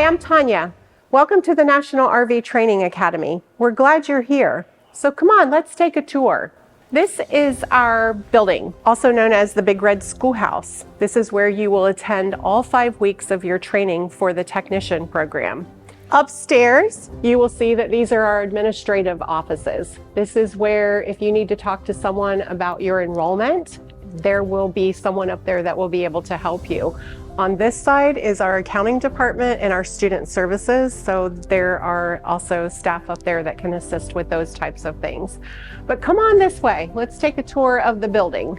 I'm Tanya. Welcome to the National RV Training Academy. We're glad you're here. So come on, let's take a tour. This is our building, also known as the Big Red Schoolhouse. This is where you will attend all 5 weeks of your training for the technician program. Upstairs, you will see that these are our administrative offices. This is where if you need to talk to someone about your enrollment, there will be someone up there that will be able to help you. On this side is our accounting department and our student services, so there are also staff up there that can assist with those types of things. But come on this way, let's take a tour of the building.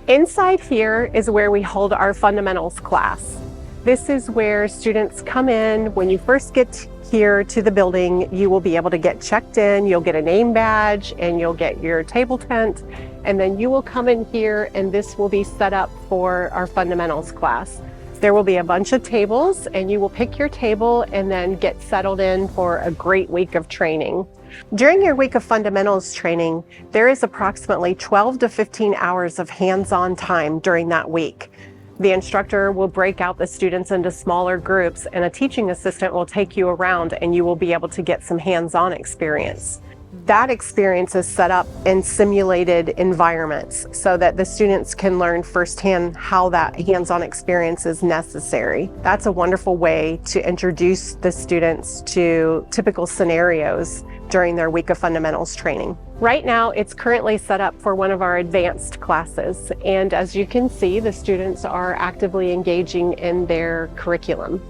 Inside here is where we hold our fundamentals class. This is where students come in. When you first get here to the building, you will be able to get checked in, you'll get a name badge, and you'll get your table tent, and then you will come in here and this will be set up for our fundamentals class. There will be a bunch of tables and you will pick your table and then get settled in for a great week of training. During your week of fundamentals training, there is approximately 12 to 15 hours of hands-on time during that week. The instructor will break out the students into smaller groups and a teaching assistant will take you around and you will be able to get some hands-on experience. That experience is set up in simulated environments so that the students can learn firsthand how that hands-on experience is necessary. That's a wonderful way to introduce the students to typical scenarios during their week of fundamentals training. Right now, it's currently set up for one of our advanced classes, and as you can see, the students are actively engaging in their curriculum.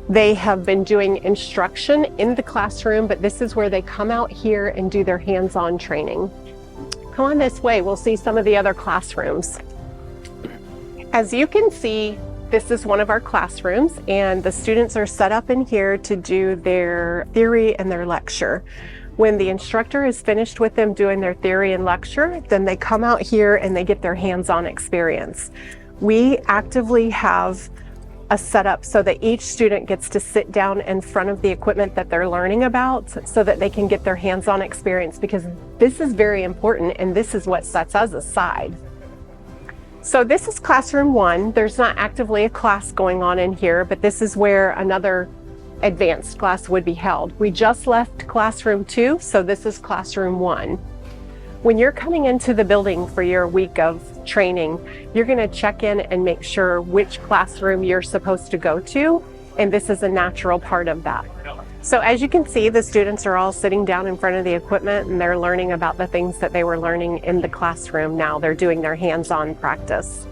They have been doing instruction in the classroom, but this is where they come out here and do their hands-on training. Come on this way, we'll see some of the other classrooms. As you can see, this is one of our classrooms, and the students are set up in here to do their theory and their lecture. When the instructor is finished with them doing their theory and lecture, then they come out here and they get their hands-on experience. We actively have a setup so that each student gets to sit down in front of the equipment that they're learning about so that they can get their hands-on experience, because this is very important and this is what sets us aside. So this is classroom 1. There's not actively a class going on in here, but this is where another advanced class would be held. We just left classroom 2, so this is classroom 1. When you're coming into the building for your week of training, you're going to check in and make sure which classroom you're supposed to go to, and this is a natural part of that. So as you can see, the students are all sitting down in front of the equipment and they're learning about the things that they were learning in the classroom. Now they're doing their hands-on practice.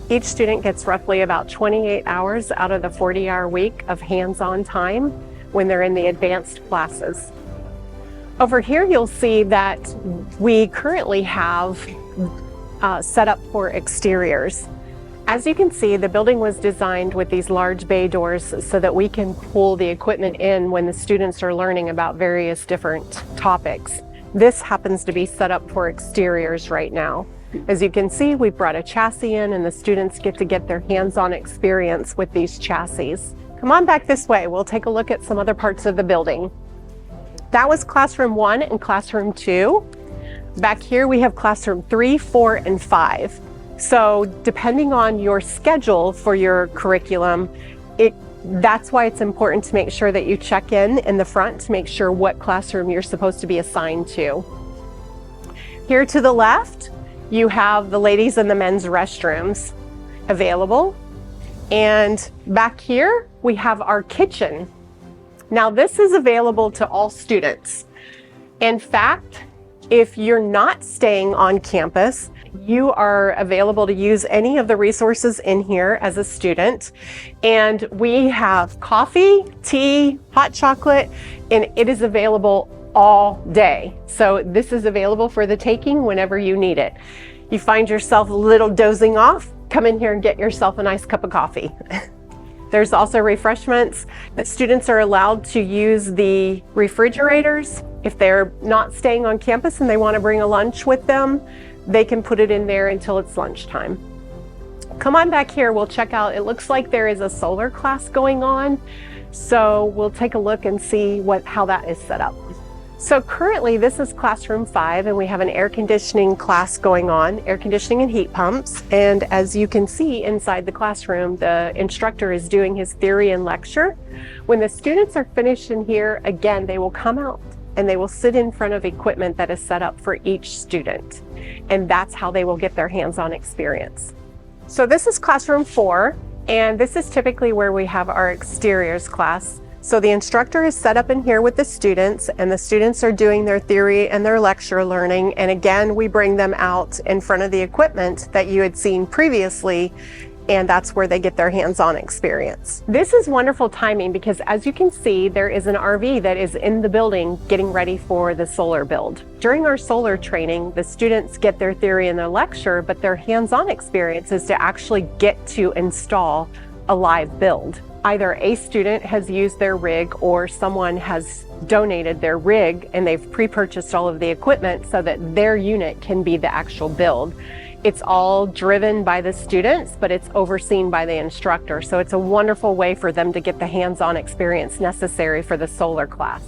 Each student gets roughly about 28 hours out of the 40-hour week of hands-on time when they're in the advanced classes. Over here, you'll see that we currently have set up for exteriors. As you can see, the building was designed with these large bay doors so that we can pull the equipment in when the students are learning about various different topics. This happens to be set up for exteriors right now. As you can see, we brought a chassis in and the students get to get their hands-on experience with these chassis. Come on back this way, we'll take a look at some other parts of the building. That was classroom 1 and classroom 2. Back here we have classroom 3, 4, and 5. So depending on your schedule for your curriculum, that's why it's important to make sure that you check in the front to make sure what classroom you're supposed to be assigned to. Here to the left, you have the ladies and the men's restrooms available. And back here, we have our kitchen. Now this is available to all students. In fact, if you're not staying on campus, you are available to use any of the resources in here as a student. And we have coffee, tea, hot chocolate, and it is available all day. So this is available for the taking whenever you need it. You find yourself a little dozing off, come in here and get yourself a nice cup of coffee. There's also refreshments. The students are allowed to use the refrigerators. If they're not staying on campus and they want to bring a lunch with them, they can put it in there until it's lunchtime. Come on back here, we'll check out, it looks like there is a solar class going on. So we'll take a look and see how that is set up. So currently this is classroom 5 and we have an air conditioning class going on, air conditioning and heat pumps. And as you can see inside the classroom, the instructor is doing his theory and lecture. When the students are finished in here, again, they will come out and they will sit in front of equipment that is set up for each student. And that's how they will get their hands-on experience. So this is classroom 4, and this is typically where we have our exteriors class. So the instructor is set up in here with the students, and the students are doing their theory and their lecture learning. And again, we bring them out in front of the equipment that you had seen previously, and that's where they get their hands-on experience. This is wonderful timing because as you can see, there is an RV that is in the building getting ready for the solar build. During our solar training, the students get their theory and their lecture, but their hands-on experience is to actually get to install a live build. Either a student has used their rig or someone has donated their rig and they've pre-purchased all of the equipment so that their unit can be the actual build. It's all driven by the students, but it's overseen by the instructor. So it's a wonderful way for them to get the hands-on experience necessary for the solar class.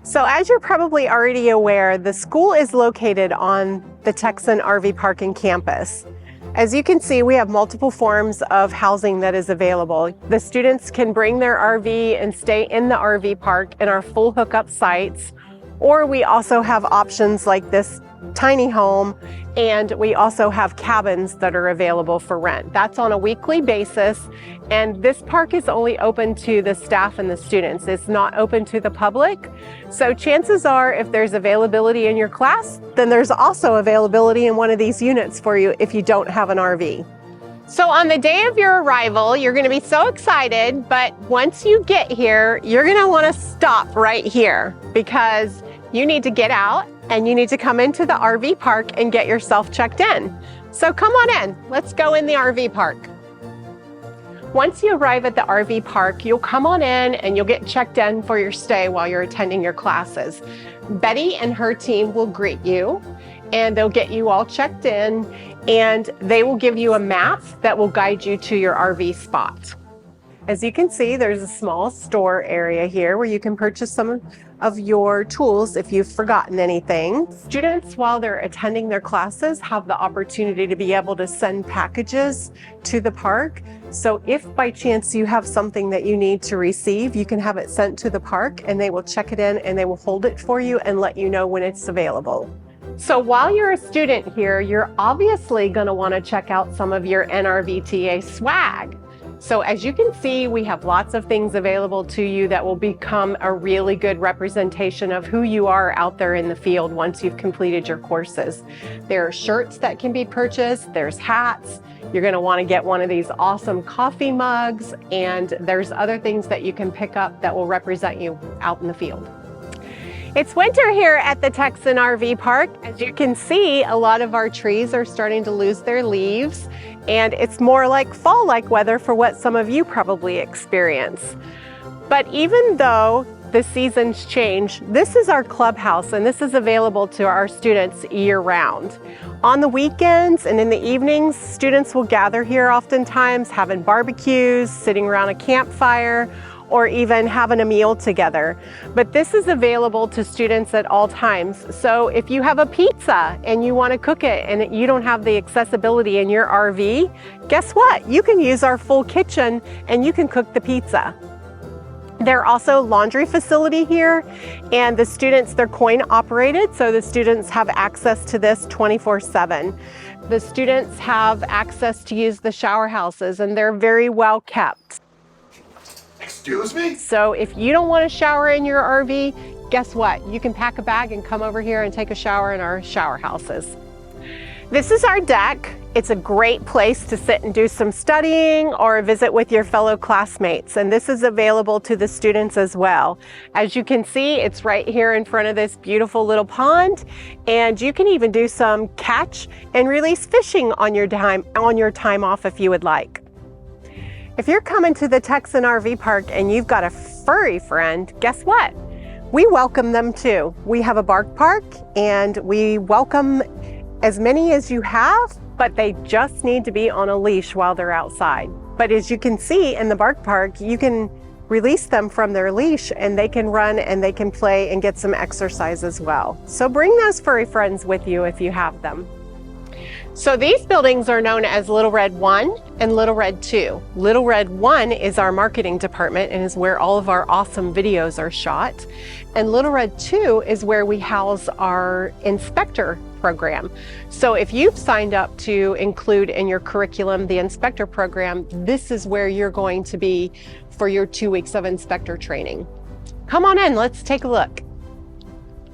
So as you're probably already aware, the school is located on the Texan RV parking campus. As you can see, we have multiple forms of housing that is available. The students can bring their RV and stay in the RV park in our full hookup sites, or we also have options like this tiny home, and we also have cabins that are available for rent. That's on a weekly basis, and this park is only open to the staff and the students. It's not open to the public. So chances are, if there's availability in your class, then there's also availability in one of these units for you if you don't have an RV. So on the day of your arrival, you're going to be so excited, but once you get here, you're going to want to stop right here because you need to get out and you need to come into the RV park and get yourself checked in. So come on in, let's go in the RV park. Once you arrive at the RV park, you'll come on in and you'll get checked in for your stay while you're attending your classes. Betty and her team will greet you and they'll get you all checked in, and they will give you a map that will guide you to your RV spot. As you can see, there's a small store area here where you can purchase some of your tools if you've forgotten anything. Students, while they're attending their classes, have the opportunity to be able to send packages to the park. So if by chance you have something that you need to receive, you can have it sent to the park and they will check it in and they will hold it for you and let you know when it's available. So while you're a student here, you're obviously going to want to check out some of your NRVTA swag. So as you can see, we have lots of things available to you that will become a really good representation of who you are out there in the field once you've completed your courses. There are shirts that can be purchased, there's hats, you're going to want to get one of these awesome coffee mugs, and there's other things that you can pick up that will represent you out in the field. It's winter here at the Texan RV Park. As you can see, a lot of our trees are starting to lose their leaves, and it's more like fall-like weather for what some of you probably experience. But even though the seasons change, this is our clubhouse, and this is available to our students year-round. On the weekends and in the evenings, students will gather here oftentimes, having barbecues, sitting around a campfire, or even having a meal together. But this is available to students at all times. So if you have a pizza and you want to cook it and you don't have the accessibility in your RV, guess what? You can use our full kitchen and you can cook the pizza. There's also laundry facility here, and the students, they're coin operated, so the students have access to this 24/7. The students have access to use the shower houses, and they're very well kept. Excuse me? So if you don't want to shower in your RV, guess what? You can pack a bag and come over here and take a shower in our shower houses. This is our deck. It's a great place to sit and do some studying or visit with your fellow classmates. And this is available to the students as well. As you can see, it's right here in front of this beautiful little pond. And you can even do some catch and release fishing on your time off if you would like. If you're coming to the Texan RV Park and you've got a furry friend, guess what? We welcome them too. We have a bark park and we welcome as many as you have, but they just need to be on a leash while they're outside. But as you can see in the Bark Park, you can release them from their leash and they can run and they can play and get some exercise as well. So bring those furry friends with you if you have them. So these buildings are known as Little Red 1 and Little Red 2. Little Red 1 is our marketing department and is where all of our awesome videos are shot. And Little Red 2 is where we house our inspector program. So if you've signed up to include in your curriculum the inspector program, this is where you're going to be for your 2 weeks of inspector training. Come on in, let's take a look.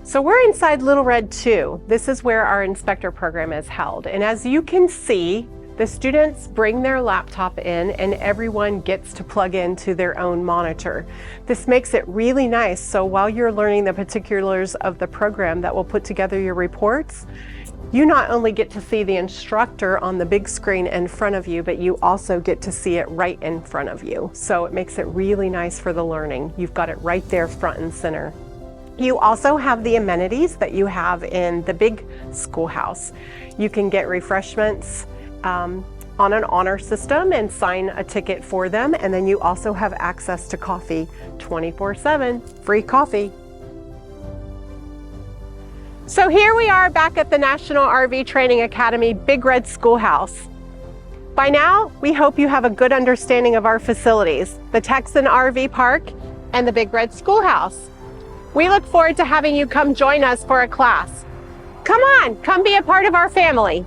So we're inside Little Red 2. This is where our inspector program is held. And as you can see, the students bring their laptop in and everyone gets to plug into their own monitor. This makes it really nice. So while you're learning the particulars of the program that will put together your reports, you not only get to see the instructor on the big screen in front of you, but you also get to see it right in front of you. So it makes it really nice for the learning. You've got it right there front and center. You also have the amenities that you have in the big schoolhouse. You can get refreshments on an honor system and sign a ticket for them. And then you also have access to coffee 24/7, free coffee. So here we are back at the National RV Training Academy Big Red Schoolhouse. By now, we hope you have a good understanding of our facilities, the Texan RV Park and the Big Red Schoolhouse. We look forward to having you come join us for a class. Come on, come be a part of our family.